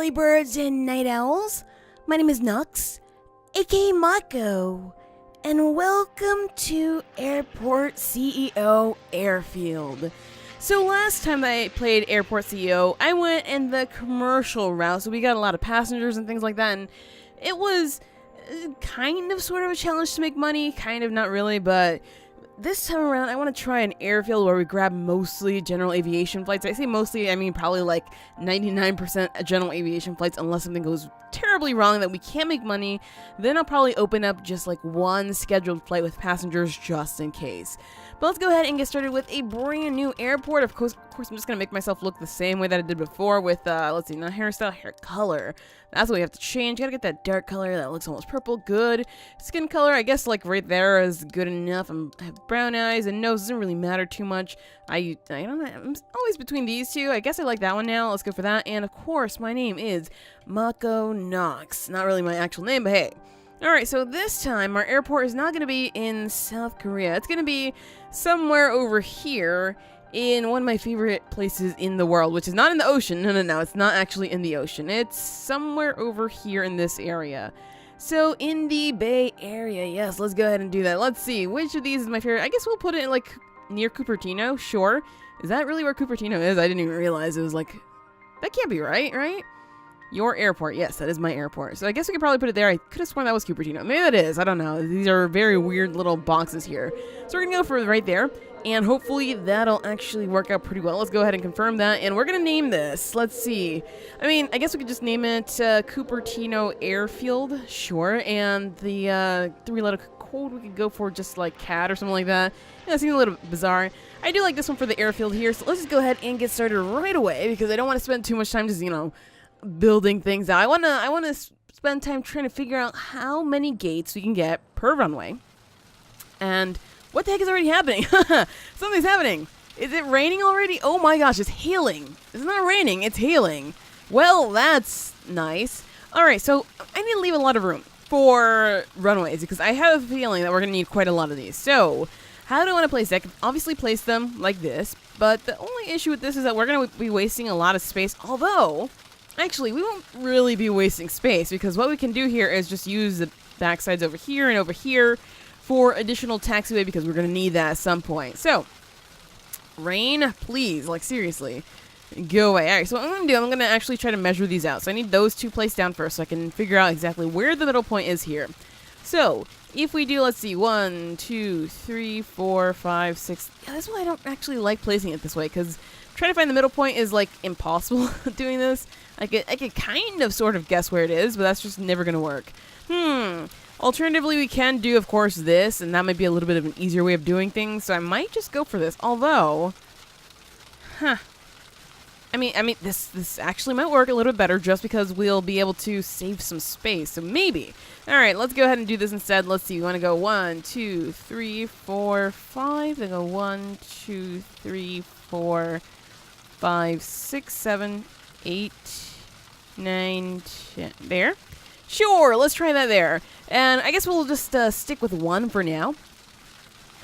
early birds and night owls. My name is Nux, aka Mako, and welcome to Airport CEO Airfield. So last time I played Airport CEO, I went in the commercial route, so we got a lot of passengers and things like that, and it was kind of sort of a challenge to make money, kind of not really, but this time around, I want to try an airfield where we grab mostly general aviation flights. I say mostly, I mean probably like 99% general aviation flights, unless something goes terribly wrong that we can't make money. Then I'll probably open up just like one scheduled flight with passengers just in case. But let's go ahead and get started with a brand new airport. Of course, I'm just going to make myself look the same way that I did before with, let's see, not hairstyle, hair color. That's what we have to change. Gotta get that dark color that looks almost purple. Good. Skin color, I guess like right there is good enough. I have brown eyes and nose doesn't really matter too much. I don't know, I'm always between these two. I guess I like that one now. Let's go for that. And of course, my name is Mako Nox. Not really my actual name, but hey. Alright, so this time our airport is not going to be in South Korea. It's going to be somewhere over here in one of my favorite places in the world, which is not in the ocean. No, it's not actually in the ocean. It's somewhere over here in this area. So in the Bay Area, yes, let's go ahead and do that. Let's see, which of these is my favorite? I guess we'll put it in, like, near Cupertino, sure. Is that really where Cupertino is? I didn't even realize it was, like, that can't be right? Your airport. Yes, that is my airport. So I guess we could probably put it there. I could have sworn that was Cupertino. Maybe that is. I don't know. These are very weird little boxes here. So we're going to go for right there. And hopefully that'll actually work out pretty well. Let's go ahead and confirm that. And we're going to name this. Let's see. I mean, I guess we could just name it Cupertino Airfield. Sure. And the three-letter code we could go for just like CAT or something like that. Yeah, it seems a little bizarre. I do like this one for the airfield here. So let's just go ahead and get started right away because I don't want to spend too much time just, building things out. I want to spend time trying to figure out how many gates we can get per runway. And what the heck is already happening? Something's happening. Is it raining already? Oh my gosh, it's hailing. It's not raining, it's hailing. Well, that's nice. Alright, so I need to leave a lot of room for runways because I have a feeling that we're going to need quite a lot of these. So, how do I want to place that? I can obviously place them like this, but the only issue with this is that we're going to be wasting a lot of space, although actually, we won't really be wasting space because what we can do here is just use the backsides over here and over here for additional taxiway because we're going to need that at some point. So, rain, please, like seriously, go away. Alright, so what I'm going to do, I'm going to actually try to measure these out. So I need those two placed down first so I can figure out exactly where the middle point is here. So, if we do, let's see, 1, 2, 3, 4, 5, 6. Yeah, that's why I don't actually like placing it this way because trying to find the middle point is like impossible doing this. I could kind of sort of guess where it is, but that's just never going to work. Alternatively, we can do, of course, this, and that might be a little bit of an easier way of doing things, so I might just go for this. Although, I mean, this actually might work a little bit better just because we'll be able to save some space, so maybe. All right, let's go ahead and do this instead. Let's see, we want to go 1, 2, 3, 4, 5, then go 1, 2, 3, 4, 5, 6, 7, 8, 9, 10. There. Sure, let's try that there. And I guess we'll just stick with 1 for now.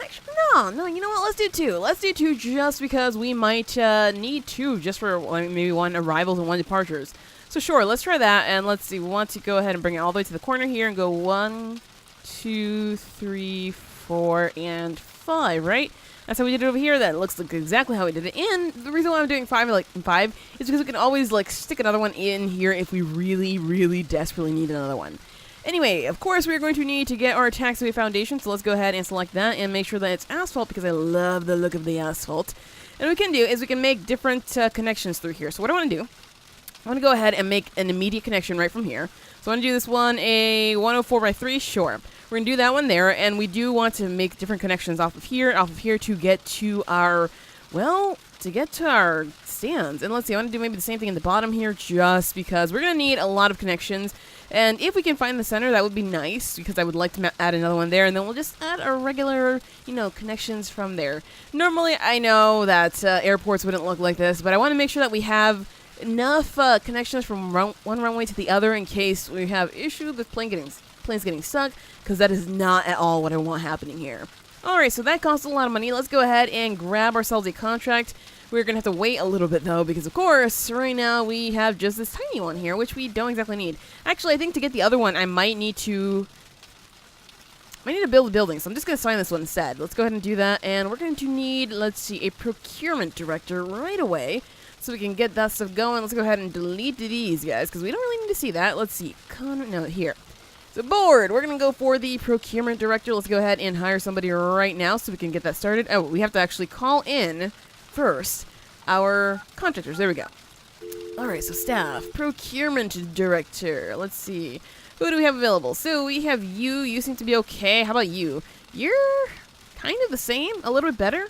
Actually, no, you know what? Let's do 2. Let's do 2 just because we might need 2 just for maybe 1 arrivals and 1 departures. So sure, let's try that. And let's see, we want to go ahead and bring it all the way to the corner here and go 1, 2, 3, 4, and 5, right? That's how we did it over here. That looks like exactly how we did it. And the reason why I'm doing 5 is because we can always like stick another one in here if we really, really desperately need another one. Anyway, of course, we're going to need to get our taxiway foundation. So let's go ahead and select that and make sure that it's asphalt because I love the look of the asphalt. And what we can do is we can make different connections through here. So what I want to do, I want to go ahead and make an immediate connection right from here. So I want to do this one a 104 by 3, sure. We're going to do that one there, and we do want to make different connections off of here to get to our, stands. And let's see, I want to do maybe the same thing in the bottom here just because we're going to need a lot of connections. And if we can find the center, that would be nice because I would like to add another one there, and then we'll just add our regular, connections from there. Normally, I know that airports wouldn't look like this, but I want to make sure that we have enough connections from one runway to the other in case we have issues with planes getting stuck, because that is not at all what I want happening here. Alright, so that costs a lot of money. Let's go ahead and grab ourselves a contract We're going to have to wait a little bit, though, because, of course, right now we have just this tiny one here, which we don't exactly need. Actually, I think to get the other one, I might need to build a building, so I'm just going to sign this one instead. Let's go ahead and do that, and we're going to need, let's see, a procurement director right away, so we can get that stuff going. Let's go ahead and delete these guys, because we don't really need to see that. Let's see. No, here. So, board. We're going to go for the procurement director. Let's go ahead and hire somebody right now, so we can get that started. Oh, we have to actually call in first our contractors. There we go. Alright, so staff, procurement director. Let's see. Who do we have available? So we have you. You seem to be okay. How about you? You're kind of the same, a little bit better.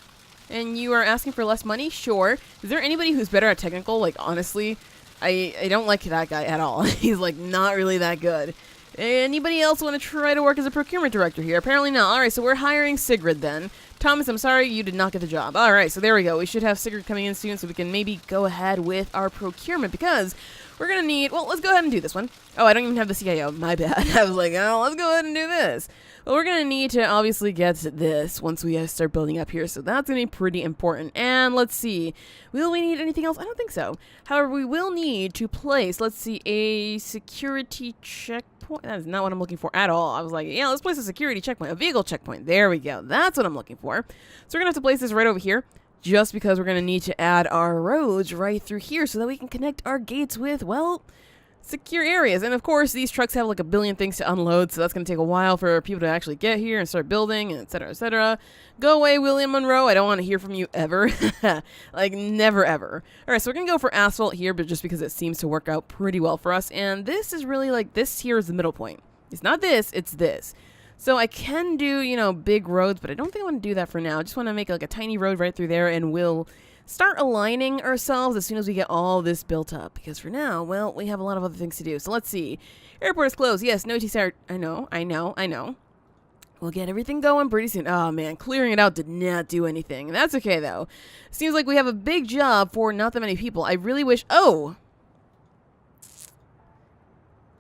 And you are asking for less money? Sure. Is there anybody who's better at technical? Like, honestly, I don't like that guy at all. He's, like, not really that good. Anybody else want to try to work as a procurement director here? Apparently not. Alright, so we're hiring Sigrid then. Thomas, I'm sorry, you did not get the job. Alright, so there we go. We should have Sigrid coming in soon so we can maybe go ahead with our procurement because we're going to need... Well, let's go ahead and do this one. Oh, I don't even have the CIO. My bad. I was like, oh, let's go ahead and do this. Well, we're going to need to obviously get this once we start building up here, so that's going to be pretty important. And let's see. Will we need anything else? I don't think so. However, we will need to place, let's see, a security checkpoint. That is not what I'm looking for at all. I was like, yeah, let's place a security checkpoint, a vehicle checkpoint. There we go. That's what I'm looking for. So we're going to have to place this right over here, just because we're going to need to add our roads right through here so that we can connect our gates with, well, secure areas. And of course, these trucks have like a billion things to unload, so that's going to take a while for people to actually get here and start building, and etc., etc. Go away, William Monroe. I don't want to hear from you ever. Like, never, ever. All right, so we're going to go for asphalt here, but just because it seems to work out pretty well for us. And this is really like, this here is the middle point. It's not this, it's this. So I can do, you know, big roads, but I don't think I want to do that for now. I just want to make like a tiny road right through there, and we'll start aligning ourselves as soon as we get all this built up. Because for now, well, we have a lot of other things to do. So let's see. Airport is closed. Yes, no TSAR. I know. We'll get everything going pretty soon. Oh, man, clearing it out did not do anything. That's okay, though. Seems like we have a big job for not that many people. I really wish... Oh!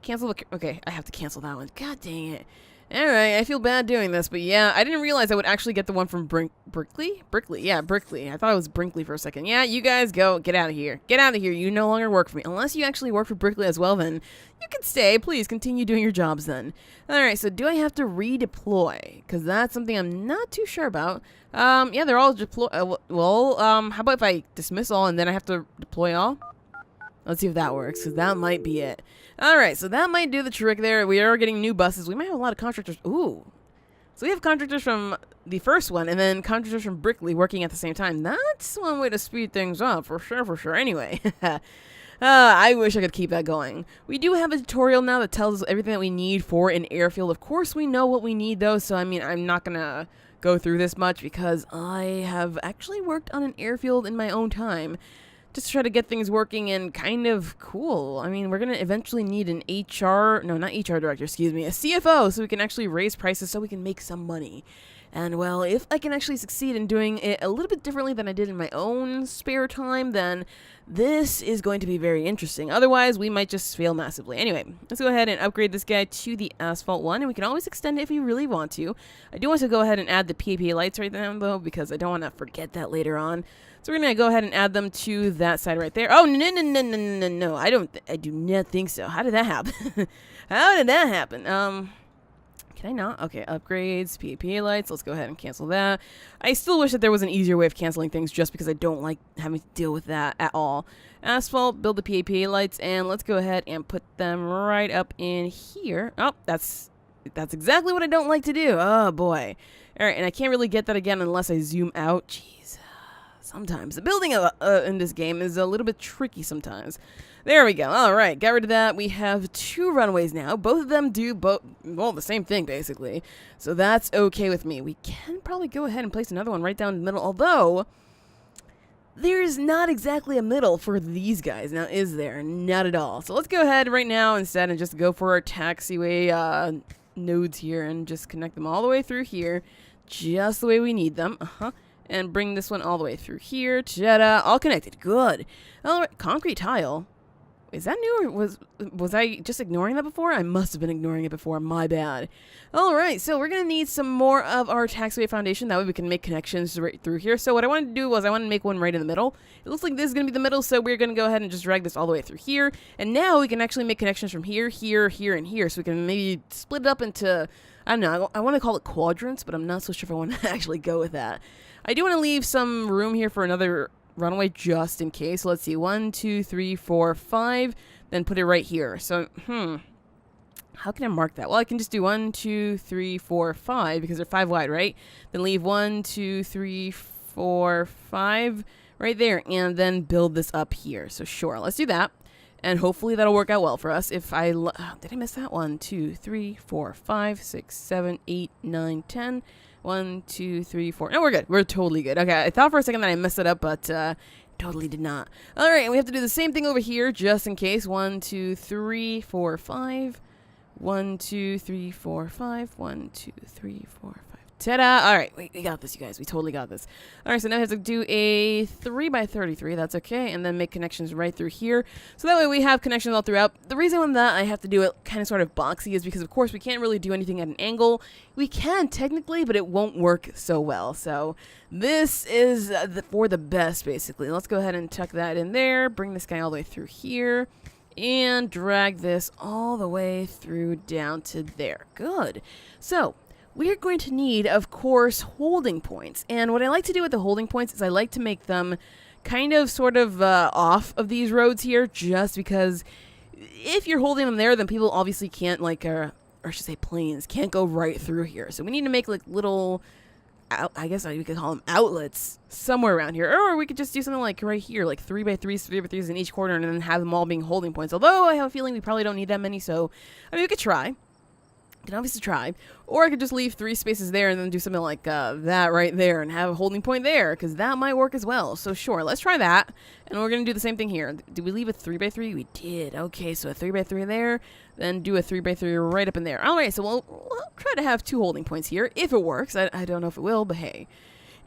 Cancel the... Okay, I have to cancel that one. God dang it. Alright, I feel bad doing this, but yeah, I didn't realize I would actually get the one from Brickley? Brickley, yeah, Brickley. I thought it was Brinkley for a second. Yeah, you guys go. Get out of here. Get out of here. You no longer work for me. Unless you actually work for Brickley as well, then you can stay. Please continue doing your jobs then. Alright, so do I have to redeploy? Because that's something I'm not too sure about. Yeah, they're all deploy. How about if I dismiss all and then I have to deploy all? Let's see if that works, because that might be it. Alright, so that might do the trick there. We are getting new buses. We might have a lot of contractors. Ooh. So we have contractors from the first one, and then contractors from Brickley working at the same time. That's one way to speed things up, for sure. Anyway. I wish I could keep that going. We do have a tutorial now that tells us everything that we need for an airfield. Of course, we know what we need, though, so, I mean, I'm not gonna go through this much, because I have actually worked on an airfield in my own time. Just to try to get things working and kind of cool. I mean, we're going to eventually need an a CFO, so we can actually raise prices so we can make some money. And, well, if I can actually succeed in doing it a little bit differently than I did in my own spare time, then this is going to be very interesting. Otherwise, we might just fail massively. Anyway, let's go ahead and upgrade this guy to the asphalt one, and we can always extend it if we really want to. I do want to go ahead and add the PAP lights right now, though, because I don't want to forget that later on. So we're going to go ahead and add them to that side right there. Oh, no. I do not think so. How did that happen? How did that happen? Can I not? Okay, upgrades, PAPA lights. Let's go ahead and cancel that. I still wish that there was an easier way of canceling things just because I don't like having to deal with that at all. Asphalt, build the PAPA lights, and let's go ahead and put them right up in here. Oh, that's exactly what I don't like to do. Oh, boy. All right, and I can't really get that again unless I zoom out. Jeez. Sometimes the building in this game is a little bit tricky sometimes. There we go. All right, got rid of that. We have 2 runways now. Both of them do the same thing, basically. So that's okay with me. We can probably go ahead and place another one right down the middle, although there's not exactly a middle for these guys. Now, is there? Not at all. So let's go ahead right now instead and just go for our taxiway nodes here and just connect them all the way through here, just the way we need them. And bring this one all the way through here. Ta-da! All connected. Good. All right. Concrete tile. Is that new, or was I just ignoring that before? I must have been ignoring it before. My bad. All right, so we're going to need some more of our taxiway foundation. That way we can make connections right through here. So what I wanted to do was I wanted to make one right in the middle. It looks like this is going to be the middle, so we're going to go ahead and just drag this all the way through here. And now we can actually make connections from here, here, here, and here. So we can maybe split it up into, I don't know, I want to call it quadrants, but I'm not so sure if I want to actually go with that. I do want to leave some room here for another runway just in case. Let's see, 1, 2, 3, 4, 5, then put it right here. So, how can I mark that? Well, I can just do 1, 2, 3, 4, 5 because they're 5 wide, right? Then leave 1, 2, 3, 4, 5 right there, and then build this up here. So sure, let's do that, and hopefully that'll work out well for us. If I did I miss that? 1, 2, 3, 4, 5, 6, 7, 8, 9, 10. 1, 2, 3, 4. No, we're good. We're totally good. Okay, I thought for a second that I messed it up, but totally did not. All right, and we have to do the same thing over here just in case. 1, 2, 3, 4, 5. 1, 2, 3, 4, 5. 1, 2, 3, 4, 5. Ta-da! All right, we got this, you guys. We totally got this. All right, so now we have to do a 3 by 33. That's okay, and then make connections right through here. So that way we have connections all throughout. The reason that I have to do it kind of sort of boxy is because, of course, we can't really do anything at an angle. We can technically, but it won't work so well. So this is for the best, basically. Let's go ahead and tuck that in there. Bring this guy all the way through here. And drag this all the way through down to there. Good. So we're going to need, of course, holding points. And what I like to do with the holding points is I like to make them kind of sort of off of these roads here, just because if you're holding them there, then people obviously can't, like, or I should say planes, can't go right through here. So we need to make, like, little, I guess you could call them outlets somewhere around here. Or we could just do something like right here, like 3 by 3s, 3 by 3s in each corner, and then have them all being holding points. Although I have a feeling we probably don't need that many, so I mean, we could try. Can obviously try, or I could just leave 3 spaces there and then do something like that right there and have a holding point there, because that might work as well. So sure, let's try that, and we're going to do the same thing here. Did we leave a 3 by 3? We did. Okay, so a 3 by 3 there, then do a 3 by 3 right up in there. All right, so we'll try to have 2 holding points here, if it works. I don't know if it will, but hey,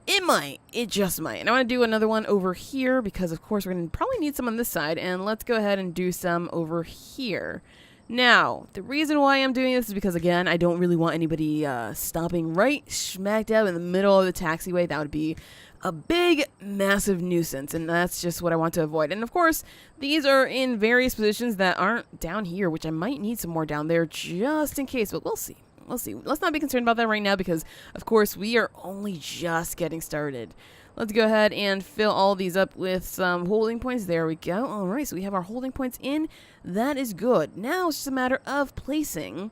it might. It just might. And I want to do another one over here, because of course we're going to probably need some on this side, and let's go ahead and do some over here. Now, the reason why I'm doing this is because, again, I don't really want anybody stopping right smack dab in the middle of the taxiway. That would be a big, massive nuisance, and that's just what I want to avoid. And, of course, these are in various positions that aren't down here, which I might need some more down there just in case, but we'll see. We'll see. Let's not be concerned about that right now because, of course, we are only just getting started. Let's go ahead and fill all these up with some holding points. There we go. All right, so we have our holding points in. That is good. Now it's just a matter of placing.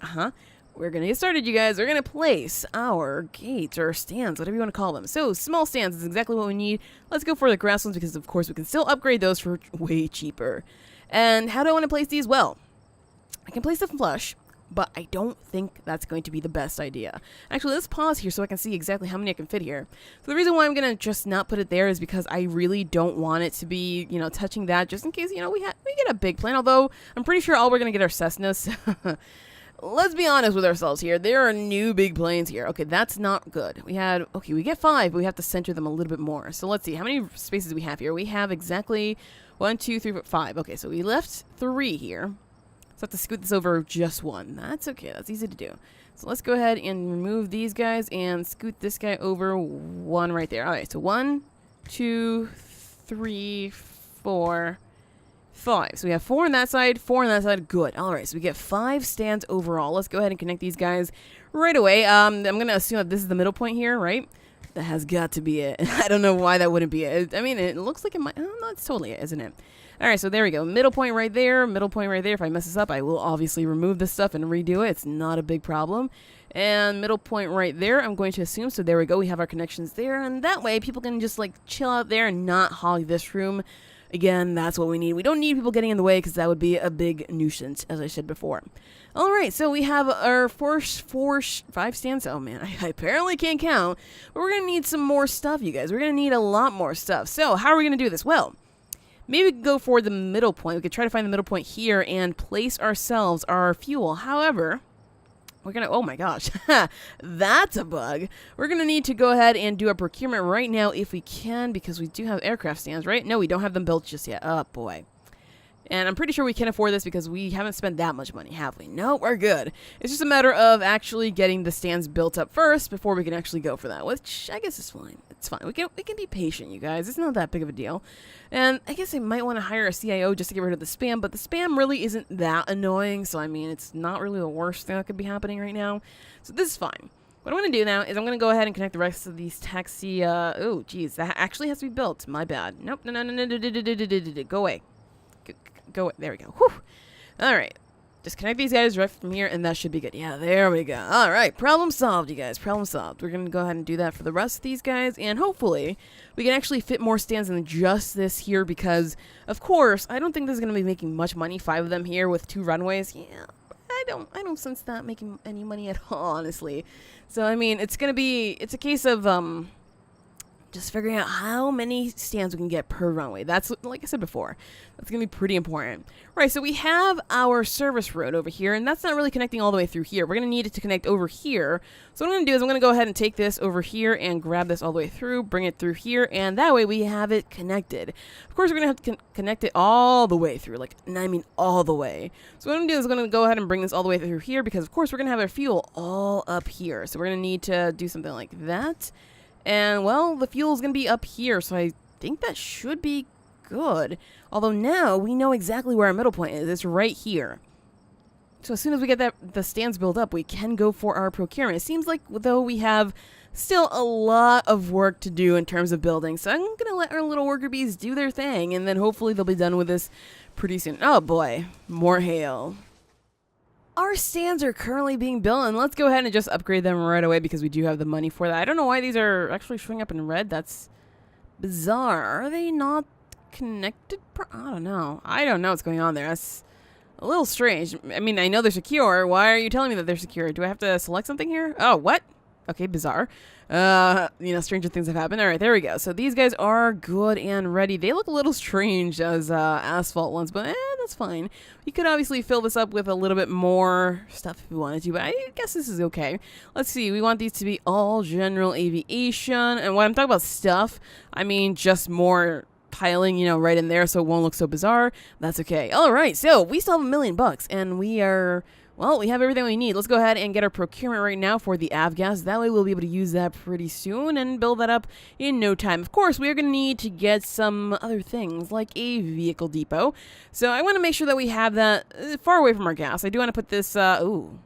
We're going to get started, you guys. We're going to place our gates or stands, whatever you want to call them. So small stands is exactly what we need. Let's go for the grass ones because, of course, we can still upgrade those for way cheaper. And how do I want to place these? Well, I can place them flush, but I don't think that's going to be the best idea. Actually, let's pause here so I can see exactly how many I can fit here. So the reason why I'm going to just not put it there is because I really don't want it to be, you know, touching that just in case, you know, we get a big plane. Although I'm pretty sure all we're going to get are Cessnas. Let's be honest with ourselves here. There are new big planes here. Okay, that's not good. We get 5, but we have to center them a little bit more. So let's see. How many spaces do we have here? We have exactly 1, 2, 3, 4, 5. Okay, so we left 3 here. So I have to scoot this over just 1. That's okay. That's easy to do. So let's go ahead and remove these guys and scoot this guy over 1 right there. All right, so 1, 2, 3, 4, 5. So we have 4 on that side, 4 on that side. Good. All right, so we get 5 stands overall. Let's go ahead and connect these guys right away. I'm going to assume that this is the middle point here, right? That has got to be it. I don't know why that wouldn't be it. I mean, it looks like it might. Oh, no, it's totally it, isn't it? All right, so there we go. Middle point right there, middle point right there. If I mess this up, I will obviously remove this stuff and redo it. It's not a big problem. And middle point right there, I'm going to assume. So there we go. We have our connections there. And that way, people can just, like, chill out there and not hog this room. Again, that's what we need. We don't need people getting in the way because that would be a big nuisance, as I said before. All right, so we have our 5 stands. Oh, man, I apparently can't count. But we're going to need some more stuff, you guys. We're going to need a lot more stuff. So how are we going to do this? Well, maybe we could go for the middle point. We could try to find the middle point here and place ourselves our fuel. However, we're going to, oh my gosh, that's a bug. We're going to need to go ahead and do a procurement right now if we can because we do have aircraft stands, right? No, we don't have them built just yet. Oh, boy. And I'm pretty sure we can afford this because we haven't spent that much money, have we? No, we're good. It's just a matter of actually getting the stands built up first before we can actually go for that, which I guess is fine. It's fine. We can be patient, you guys. It's not that big of a deal. And I guess I might want to hire a CIO just to get rid of the spam, but the spam really isn't that annoying, so I mean, it's not really the worst thing that could be happening right now. So this is fine. What I'm going to do now is I'm going to go ahead and connect the rest of these taxi, oh, geez, that actually has to be built. My bad. Nope, no, go away. Go away. There we go. Whew. All right. Just connect these guys right from here, and that should be good. Yeah, there we go. All right, problem solved, you guys. Problem solved. We're going to go ahead and do that for the rest of these guys, and hopefully we can actually fit more stands than just this here because, of course, I don't think this is going to be making much money, 5 of them here with 2 runways. Yeah, I don't sense that making any money at all, honestly. So, I mean, it's a case of, just figuring out how many stands we can get per runway. That's, like I said before, that's going to be pretty important. Right, so we have our service road over here, and that's not really connecting all the way through here. We're going to need it to connect over here. So what I'm going to do is I'm going to go ahead and take this over here and grab this all the way through, bring it through here, and that way we have it connected. Of course, we're going to have to connect it all the way through, I mean all the way. So what I'm going to do is I'm going to go ahead and bring this all the way through here because, of course, we're going to have our fuel all up here. So we're going to need to do something like that. And, well, the fuel is going to be up here, so I think that should be good. Although now we know exactly where our middle point is. It's right here. So as soon as we get the stands built up, we can go for our procurement. It seems like, though, we have still a lot of work to do in terms of building. So I'm going to let our little worker bees do their thing, and then hopefully they'll be done with this pretty soon. Oh, boy. More hail. Our stands are currently being built, and let's go ahead and just upgrade them right away because we do have the money for that. I don't know why these are actually showing up in red. That's bizarre. Are they not connected? I don't know. I don't know what's going on there. That's a little strange. I mean, I know they're secure. Why are you telling me that they're secure? Do I have to select something here? Oh, what? Okay, bizarre. Stranger things have happened. All right, there we go. So these guys are good and ready. They look a little strange as asphalt ones, but that's fine. We could obviously fill this up with a little bit more stuff if we wanted to, but I guess this is okay. Let's see. We want these to be all general aviation. And when I'm talking about stuff, I mean just more piling, right in there so it won't look so bizarre. That's okay. All right, so we still have $1 million, and we are... Well, we have everything we need. Let's go ahead and get our procurement right now for the avgas. That way we'll be able to use that pretty soon and build that up in no time. Of course, we are going to need to get some other things like a vehicle depot. So I want to make sure that we have that far away from our gas. I do want to put this, ooh.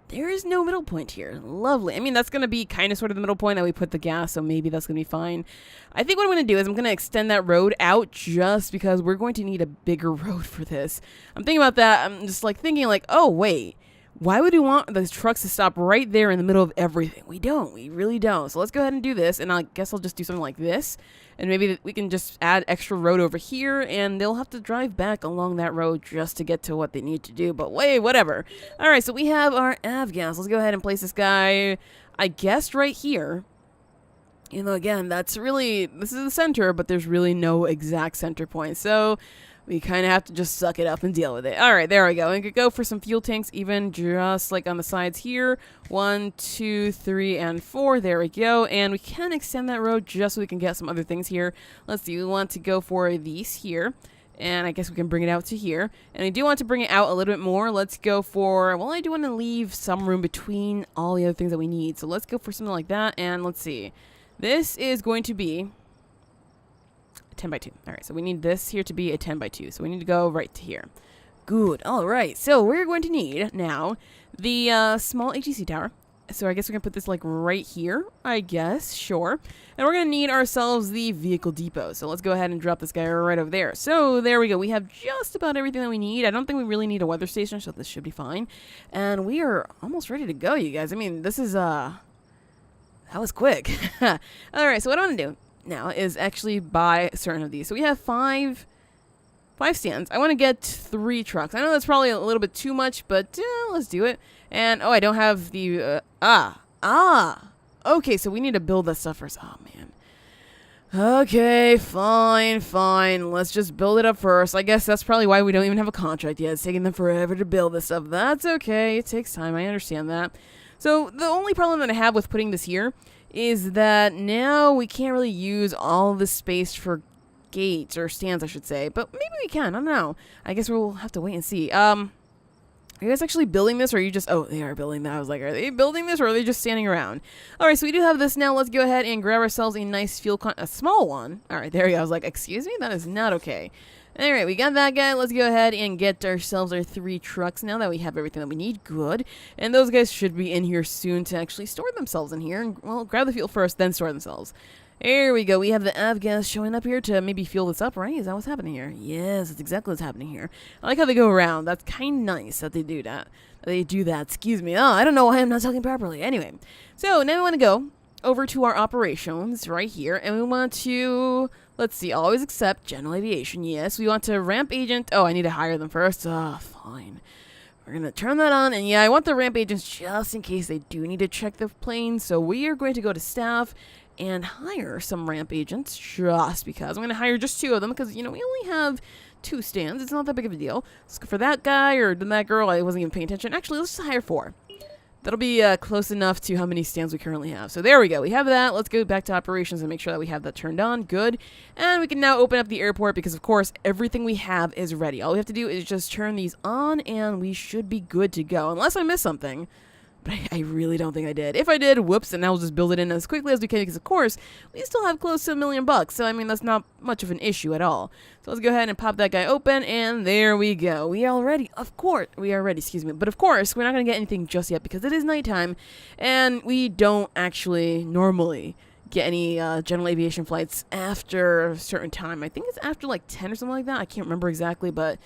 There is no middle point here. Lovely. I mean, that's going to be kind of sort of the middle point that we put the gas, so maybe that's going to be fine. I think what I'm going to do is I'm going to extend that road out just because we're going to need a bigger road for this. I'm thinking about that. I'm just thinking oh, wait. Why would we want those trucks to stop right there in the middle of everything? We don't. We really don't. So let's go ahead and do this, and I guess I'll just do something like this. And maybe we can just add extra road over here, and they'll have to drive back along that road just to get to what they need to do. But wait, whatever. All right, so we have our avgas. Let's go ahead and place this guy, I guess, right here. Again, this is the center, but there's really no exact center point. So we kind of have to just suck it up and deal with it. All right, there we go. We could go for some fuel tanks, even just like on the sides here. 1, 2, 3, and 4. There we go. And we can extend that road just so we can get some other things here. Let's see. We want to go for these here. And I guess we can bring it out to here. And I do want to bring it out a little bit more. Let's go for... Well, I do want to leave some room between all the other things that we need. So let's go for something like that. And let's see. This is going to be... 10 by 2. All right, so we need this here to be a 10 by 2. So we need to go right to here. Good. All right, so we're going to need now the small HEC tower. So I guess we're going to put this right here, I guess. Sure. And we're going to need ourselves the vehicle depot. So let's go ahead and drop this guy right over there. So there we go. We have just about everything that we need. I don't think we really need a weather station, so this should be fine. And we are almost ready to go, you guys. I mean, this is, that was quick. All right, so what I want to do now is actually buy certain of these. So we have five stands. I want to get 3 trucks. I know that's probably a little bit too much, but let's do it. And oh, I don't have the okay, so we need to build that stuff first. Oh man. Okay, fine. Let's just build it up first. I guess that's probably why we don't even have a contract yet. It's taking them forever to build this stuff. That's okay. It takes time. I understand that. So the only problem that I have with putting this here is that now we can't really use all the space for gates, or stands, I should say. But maybe we can. I don't know. I guess we'll have to wait and see. Are you guys actually building this, or are you just... Oh, they are building that. I was like, are they building this, or are they just standing around? All right, so we do have this now. Let's go ahead and grab ourselves a nice fuel a small one. All right, there we go. I was like, excuse me? That is not okay. All right, we got that guy. Let's go ahead and get ourselves our 3 trucks now that we have everything that we need. Good. And those guys should be in here soon to actually store themselves in here. And, well, grab the fuel first, then store themselves. There we go. We have the avgas showing up here to maybe fuel this up, right? Is that what's happening here? Yes, that's exactly what's happening here. I like how they go around. That's kind of nice that they do that. Excuse me. Oh, I don't know why I'm not talking properly. Anyway, so now we want to go over to our operations right here, and we want to, let's see, always accept general aviation. Yes, we want to ramp agent. Oh, I need to hire them first. Oh, fine. We're going to turn that on, and yeah, I want the ramp agents just in case they do need to check the plane. So we are going to go to staff and hire some ramp agents just because. I'm going to hire just 2 of them because, you know, we only have 2 stands. It's not that big of a deal. Let's go for that guy or that girl. I wasn't even paying attention. Actually, let's just hire 4. That'll be close enough to how many stands we currently have. So there we go. We have that. Let's go back to operations and make sure that we have that turned on. Good. And we can now open up the airport because, of course, everything we have is ready. All we have to do is just turn these on and we should be good to go. Unless I missed something. But I really don't think I did. If I did, whoops, and now we'll just build it in as quickly as we can because, of course, we still have close to $1 million. So, I mean, that's not much of an issue at all. So let's go ahead and pop that guy open, and there we go. We are ready. Of course, we are ready, excuse me. But, of course, we're not going to get anything just yet because it is nighttime, and we don't actually normally get any general aviation flights after a certain time. I think it's after, like, 10 or something like that. I can't remember exactly, but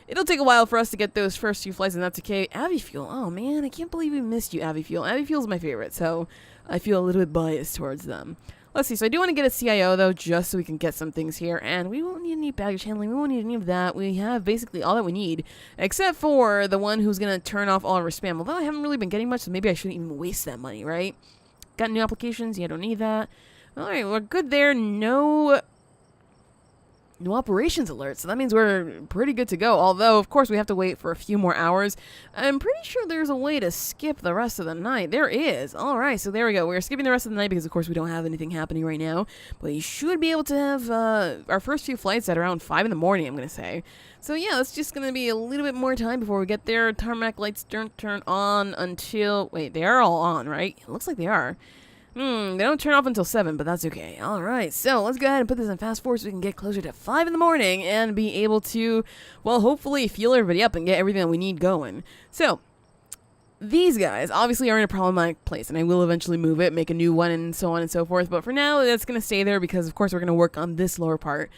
it'll take a while for us to get those first few flights, and that's okay. Avifuel. Oh, man, I can't believe we missed you, Avifuel. Avifuel's my favorite, so I feel a little bit biased towards them. Let's see. So I do want to get a CIO, though, just so we can get some things here. And we won't need any baggage handling. We won't need any of that. We have basically all that we need, except for the one who's going to turn off all of our spam. Although I haven't really been getting much, so maybe I shouldn't even waste that money, right? Got new applications? Yeah, don't need that. All right, we're good there. No operations alert, so that means we're pretty good to go. Although, of course, we have to wait for a few more hours. I'm pretty sure there's a way to skip the rest of the night. There is. All right, so there we go. We're skipping the rest of the night because, of course, we don't have anything happening right now. But we should be able to have our first few flights at around 5 in the morning, I'm going to say. So, yeah, it's just going to be a little bit more time before we get there. Tarmac lights don't turn on until... Wait, they are all on, right? It looks like they are. They don't turn off until 7, but that's okay. All right, so let's go ahead and put this in fast forward so we can get closer to 5 in the morning and be able to, well, hopefully fuel everybody up and get everything that we need going. So, these guys obviously are in a problematic place, and I will eventually move it, make a new one, and so on and so forth. But for now, that's going to stay there because, of course, we're going to work on this lower part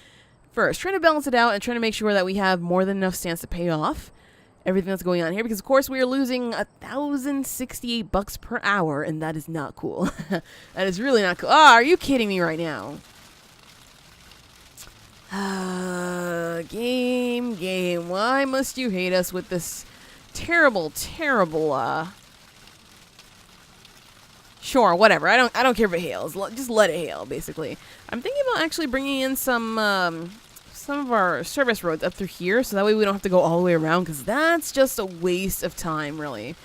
first. Trying to balance it out and trying to make sure that we have more than enough stands to pay off everything that's going on here, because of course we are losing $1,068 per hour, and that is not cool. That is really not cool. Ah, are you kidding me right now? Game. Why must you hate us with this terrible? Sure, whatever. I don't care if it hails. Just let it hail, basically. I'm thinking about actually bringing in some of our service roads up through here, so that way we don't have to go all the way around, because that's just a waste of time, really.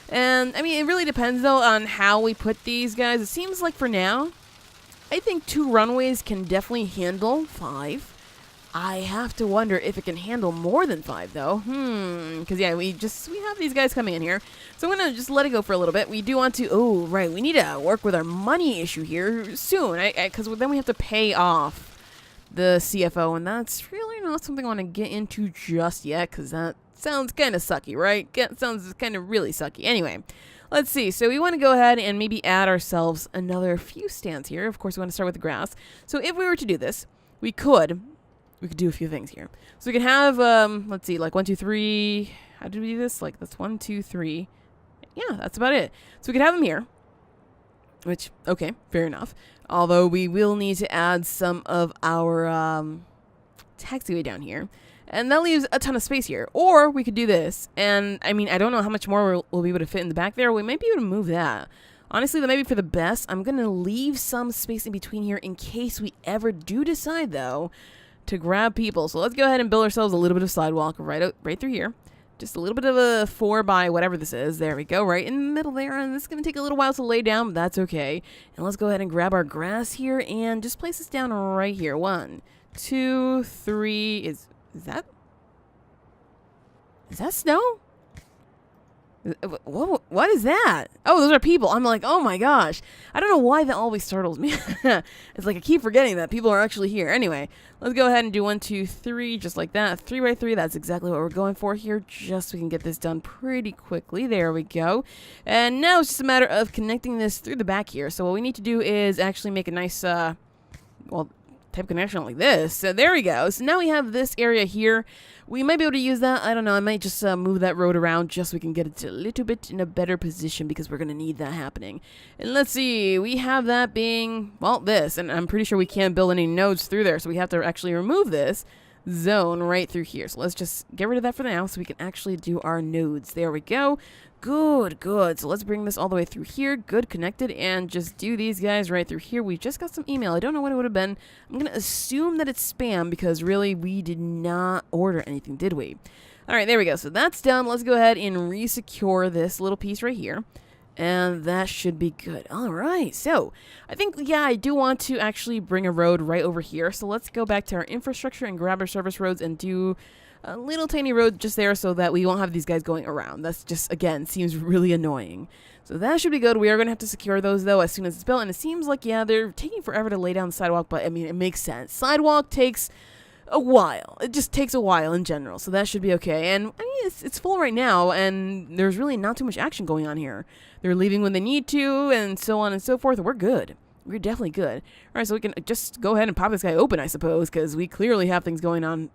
And, I mean, it really depends, though, on how we put these guys. It seems like for now, I think 2 runways can definitely handle 5. I have to wonder if it can handle more than 5, though. Because, yeah, we have these guys coming in here. So I'm going to just let it go for a little bit. We do want to, oh, right, we need to work with our money issue here soon, because then we have to pay off the CFO, and that's really not something I want to get into just yet, because that sounds kind of sucky, right? Sounds kind of really sucky. Anyway, let's see. So we want to go ahead and maybe add ourselves another few stands here. Of course, we want to start with the grass. So if we were to do this, we could do a few things here. So we could have, let's see, like 1, 2, 3. How do we do this? Like, that's 1, 2, 3. Yeah, that's about it. So we could have them here, which, okay, fair enough. Although we will need to add some of our taxiway down here. And that leaves a ton of space here. Or we could do this. And, I mean, I don't know how much more we'll be able to fit in the back there. We might be able to move that. Honestly, that might be for the best. I'm going to leave some space in between here in case we ever do decide, though, to grab people. So let's go ahead and build ourselves a little bit of sidewalk right through here. Just a little bit of a 4 by whatever this is. There we go, right in the middle there. And this is going to take a little while to lay down, but that's okay. And let's go ahead and grab our grass here and just place this down right here. 1, 2, 3. Is that snow? What is that? Oh, those are people. I'm like, oh my gosh. I don't know why that always startles me. It's like I keep forgetting that people are actually here. Anyway, let's go ahead and do 1, 2, 3, just like that. 3 by 3. That's exactly what we're going for here. Just so we can get this done pretty quickly. There we go. And now it's just a matter of connecting this through the back here. So what we need to do is actually make a nice, well, type connection like this. So there we go. So now we have this area here. We might be able to use that. I don't know. I might just move that road around just so we can get it a little bit in a better position because we're going to need that happening. And let's see. We have that being, well, this. And I'm pretty sure we can't build any nodes through there. So we have to actually remove this zone right through here. So let's just get rid of that for now so we can actually do our nodes. There we go. Good, good. So let's bring this all the way through here. Good, connected, and just do these guys right through here. We just got some email. I don't know what it would have been. I'm going to assume that it's spam because really we did not order anything, did we? All right, there we go. So that's done. Let's go ahead and re-secure this little piece right here. And that should be good. All right. So I think, yeah, I do want to actually bring a road right over here. So let's go back to our infrastructure and grab our service roads and do a little tiny road just there so that we won't have these guys going around. That's just, again, seems really annoying. So that should be good. We are going to have to secure those, though, as soon as it's built. And it seems like, yeah, they're taking forever to lay down the sidewalk. But, I mean, it makes sense. Sidewalk takes a while. It just takes a while in general. So that should be okay. And, I mean, it's full right now. And there's really not too much action going on here. They're leaving when they need to and so on and so forth. We're good. We're definitely good. All right, so we can just go ahead and pop this guy open, I suppose, because we clearly have things going on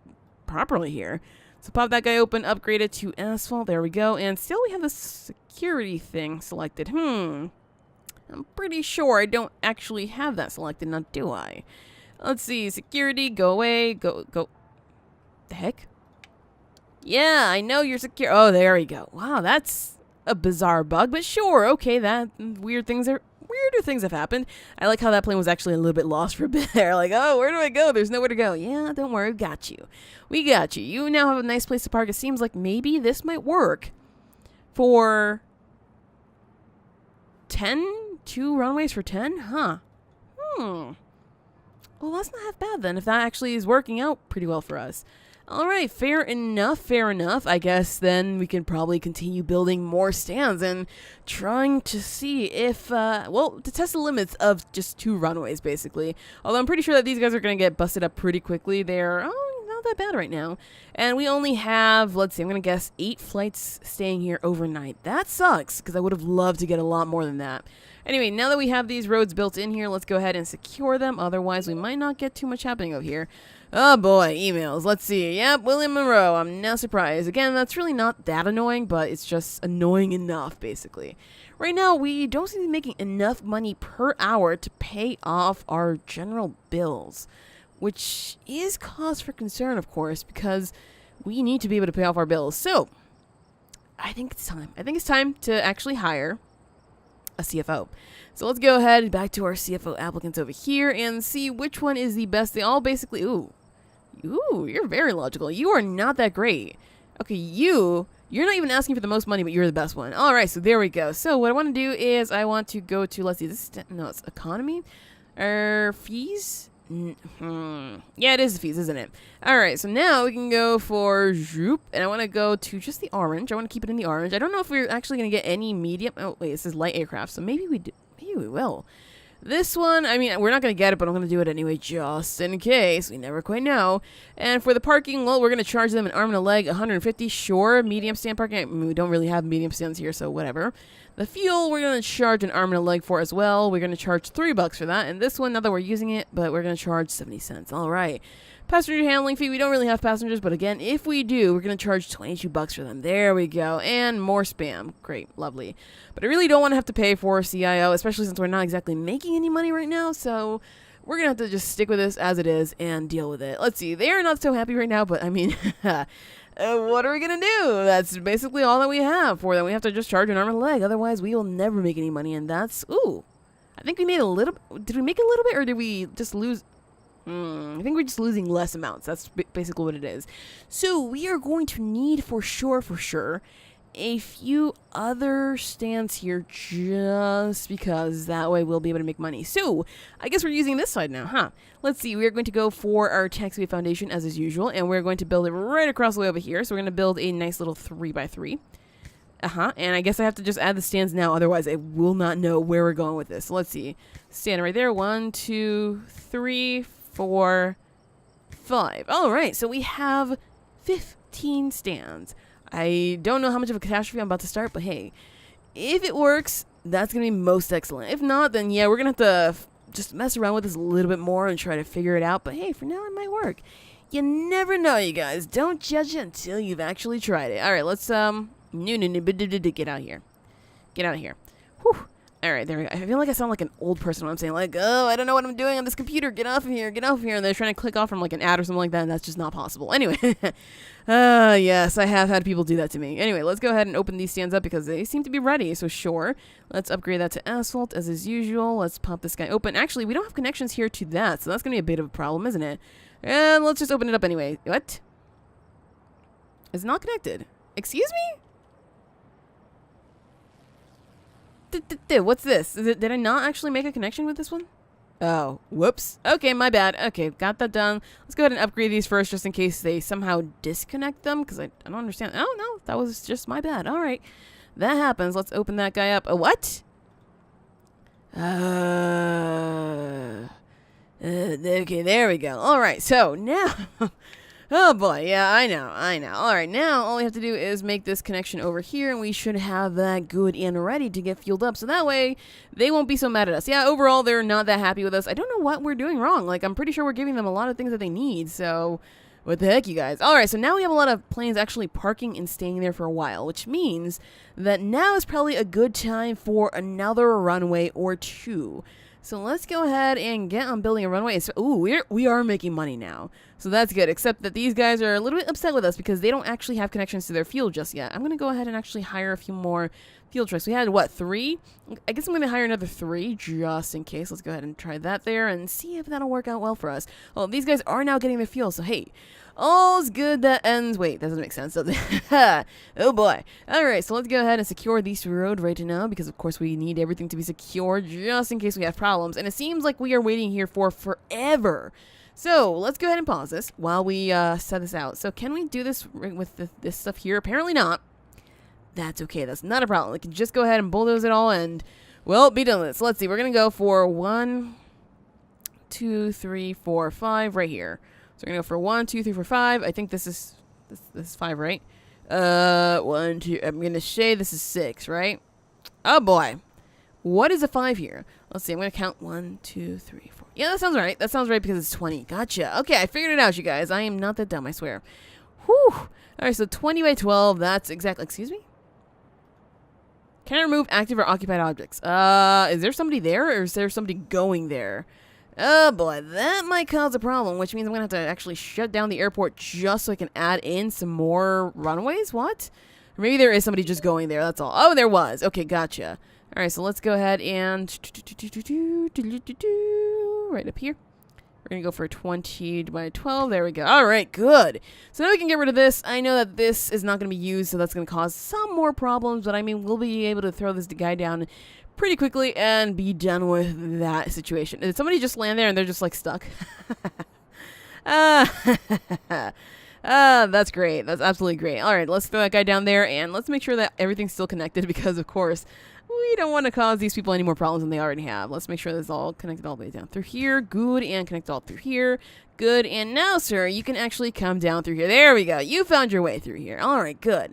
properly here. So pop that guy open, upgrade it to asphalt. There we go. And still we have the security thing selected. I'm pretty sure I don't actually have that selected, now do I? Let's see. Security, go away. Go. The heck? Yeah, I know you're secure. Oh, there we go. Wow, that's a bizarre bug, but sure. Okay, that weirder things have happened. I like how that plane was actually a little bit lost for a bit there. Like, oh, where do I go? There's nowhere to go. Yeah, don't worry. We got you. We got you. You now have a nice place to park. It seems like maybe this might work for 10? 2 runways for 10? Huh. Well, that's not half bad then if that actually is working out pretty well for us. All right, fair enough, fair enough. I guess then we can probably continue building more stands and trying to see if, well, to test the limits of just 2 runways, basically. Although I'm pretty sure that these guys are going to get busted up pretty quickly. They're, not that bad right now. And we only have, let's see, I'm going to guess 8 flights staying here overnight. That sucks, because I would have loved to get a lot more than that. Anyway, now that we have these roads built in here, let's go ahead and secure them. Otherwise, we might not get too much happening over here. Oh boy, emails. Let's see. Yep, William Monroe. I'm now surprised. Again, that's really not that annoying, but it's just annoying enough, basically. Right now, we don't seem to be making enough money per hour to pay off our general bills, which is cause for concern, of course, because we need to be able to pay off our bills. So, I think it's time. I think it's time to actually hire a CFO. So let's go ahead back to our CFO applicants over here and see which one is the best. They all basically, ooh, you're very logical. You are not that great. Okay, you're not even asking for the most money, but you're the best one. All right, so there we go. So what I want to do is I want to go to, let's see, no, it's economy or fees. Yeah, it is the fees, isn't it? All right, so now we can go for Zoop, and I want to go to just the orange. I want to keep it in the orange. I don't know if we're actually going to get any medium. Oh, wait, this is light aircraft, so maybe we do. Maybe we will. This one, I mean, we're not going to get it, but I'm going to do it anyway just in case. We never quite know. And for the parking, well, we're going to charge them an arm and a leg, 150. Sure, medium stand parking. I mean, we don't really have medium stands here, so whatever. The fuel, we're going to charge an arm and a leg for as well. We're going to charge $3 for that. And this one, not that we're using it, but we're going to charge 70 cents. All right. Passenger handling fee, we don't really have passengers, but again, if we do, we're going to charge $22 for them. There we go. And more spam. Great. Lovely. But I really don't want to have to pay for CIO, especially since we're not exactly making any money right now, so we're going to have to just stick with this as it is and deal with it. Let's see. They are not so happy right now, but I mean, what are we going to do? That's basically all that we have for them. We have to just charge an arm and a leg. Otherwise, we will never make any money, and that's, ooh. I think we made a little, did we make a little bit, or did we just lose? I think we're just losing less amounts. That's basically what it is. So we are going to need for sure, a few other stands here just because that way we'll be able to make money. So, I guess we're using this side now, huh? Let's see, we are going to go for our taxiway foundation as is usual, and we're going to build it right across the way over here. So we're going to build a nice little 3x3. And I guess I have to just add the stands now, otherwise I will not know where we're going with this. So let's see. Stand right there. 1, 2, 3, 4, 5. Alright, so we have 15 stands. I don't know how much of a catastrophe I'm about to start, but hey, if it works, that's going to be most excellent. If not, then yeah, we're going to have to just mess around with this a little bit more and try to figure it out. But hey, for now, it might work. You never know, you guys. Don't judge it until you've actually tried it. Alright, let's, get out of here. Get out of here. Whew. Alright, there we go. I feel like I sound like an old person when I'm saying, like, oh, I don't know what I'm doing on this computer. Get off of here. Get off of here. And they're trying to click off from, like, an ad or something like that, and that's just not possible. Anyway. Yes, I have had people do that to me. Anyway, let's go ahead and open these stands up because they seem to be ready. So, sure. Let's upgrade that to asphalt as is usual. Let's pop this guy open. Actually, we don't have connections here to that, so that's going to be a bit of a problem, isn't it? And let's just open it up anyway. What? It's not connected. Excuse me? What's this? Did I not actually make a connection with this one? Oh, whoops. Okay, my bad. Okay, got that done. Let's go ahead and upgrade these first just in case they somehow disconnect them because I don't understand. Oh, no, that was just my bad. All right, that happens. Let's open that guy up. What? Okay, there we go. All right, so now... Oh boy, yeah, I know. Alright, now all we have to do is make this connection over here, and we should have that good and ready to get fueled up, so that way they won't be so mad at us. Yeah, overall, they're not that happy with us. I don't know what we're doing wrong. Like, I'm pretty sure we're giving them a lot of things that they need, so what the heck, you guys? Alright, so now we have a lot of planes actually parking and staying there for a while, which means that now is probably a good time for another runway or two. So let's go ahead and get on building a runway. So, ooh, we are making money now. So that's good, except that these guys are a little bit upset with us because they don't actually have connections to their fuel just yet. I'm going to go ahead and actually hire a few more fuel trucks. We had, what, 3? I guess I'm going to hire another 3 just in case. Let's go ahead and try that there and see if that'll work out well for us. Well, these guys are now getting their fuel, so hey, all's good that ends... Wait, that doesn't make sense, does it? Oh boy. Alright, so let's go ahead and secure this road right now because, of course, we need everything to be secure just in case we have problems. And it seems like we are waiting here for forever. So, let's go ahead and pause this while we set this out. So, can we do this with this stuff here? Apparently not. That's okay. That's not a problem. We can just go ahead and bulldoze it all and, well, be done with it. So, let's see. We're going to go for 1, 2, 3, 4, 5 right here. So, we're going to go for 1, 2, 3, 4, 5. I think this is 5, right? 1, 2. I'm going to say this is 6, right? Oh, boy. What is a 5 here? Let's see. I'm going to count 1, 2, 3, 4. Yeah, that sounds right. That sounds right because it's 20. Gotcha. Okay, I figured it out, you guys. I am not that dumb, I swear. Whew. All right, so 20 by 12. That's exactly... Excuse me? Can I remove active or occupied objects? Is there somebody there or is there somebody going there? Oh, boy. That might cause a problem, which means I'm going to have to actually shut down the airport just so I can add in some more runways? What? Or maybe there is somebody just going there. That's all. Oh, there was. Okay, gotcha. All right, so let's go ahead and right up here. We're going to go for 20 by 12. There we go. All right, good. So now we can get rid of this. I know that this is not going to be used, so that's going to cause some more problems. But, I mean, we'll be able to throw this guy down pretty quickly and be done with that situation. Did somebody just land there and they're just, like, stuck? That's great. That's absolutely great. All right, let's throw that guy down there, and let's make sure that everything's still connected because, of course, we don't want to cause these people any more problems than they already have. Let's make sure this is all connected all the way down through here. Good, and connect all through here. Good, and now, sir, you can actually come down through here. There we go. You found your way through here. All right, good.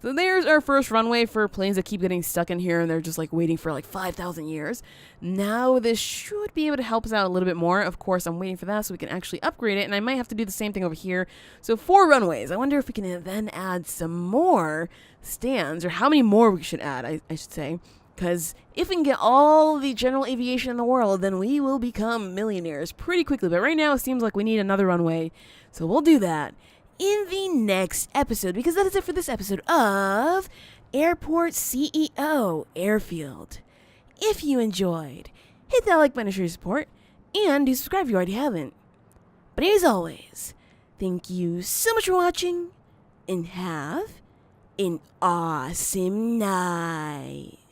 So there's our first runway for planes that keep getting stuck in here and they're just like waiting for like 5,000 years. Now this should be able to help us out a little bit more. Of course, I'm waiting for that so we can actually upgrade it, and I might have to do the same thing over here. So 4 runways. I wonder if we can then add some more stands, or how many more we should add, I should say. Because if we can get all the general aviation in the world, then we will become millionaires pretty quickly. But right now it seems like we need another runway. So we'll do that in the next episode, because that is it for this episode of Airport CEO Airfield. If you enjoyed, hit that like button to show your support, and do subscribe if you already haven't. But as always, thank you so much for watching, and have an awesome night.